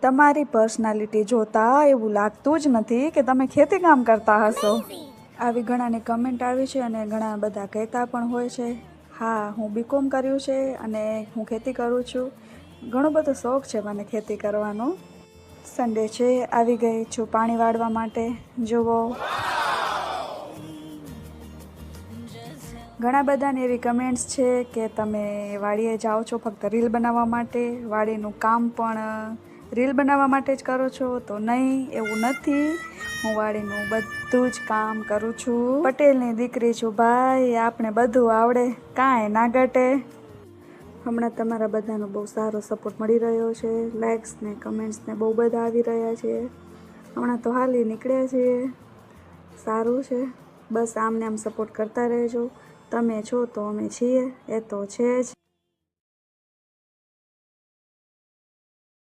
તમારી પર્સનાલિટી જોતા એવું લાગતું જ નથી કે તમે ખેતી કામ કરતા હશો. આવી ઘણાની કમેન્ટ આવી છે અને ઘણા બધા કહેતા પણ હોય છે. હા, હું બીકોમ કર્યું છે અને હું ખેતી કરું છું. ઘણો બધો શોખ છે મને ખેતી કરવાનો. સન્ડે છે, આવી ગઈ છું પાણી વાળવા માટે. જુઓ, ઘણા બધાની એવી કમેન્ટ્સ છે કે તમે વાડીએ જાઓ છો ફક્ત રીલ બનાવવા માટે, વાડીનું કામ પણ રીલ બનાવવા માટે જ કરો છો. તો નહીં, એવું નથી. હું વાડીનું બધું જ કામ કરું છું. પટેલની દીકરી છું ભાઈ, આપણે બધું આવડે, કાંઈ ના ઘટે. હમણાં તમારા બધાનો બહુ સારો સપોર્ટ મળી રહ્યો છે. લાઇક્સ ને કમેન્ટ્સ ને બહુ બધા આવી રહ્યા છે. હમણાં તો હાલી નીકળ્યા છીએ. સારું છે, બસ આમને આમ સપોર્ટ કરતા રહેજો. તમે છો તો અમે છીએ, એ તો છે જ.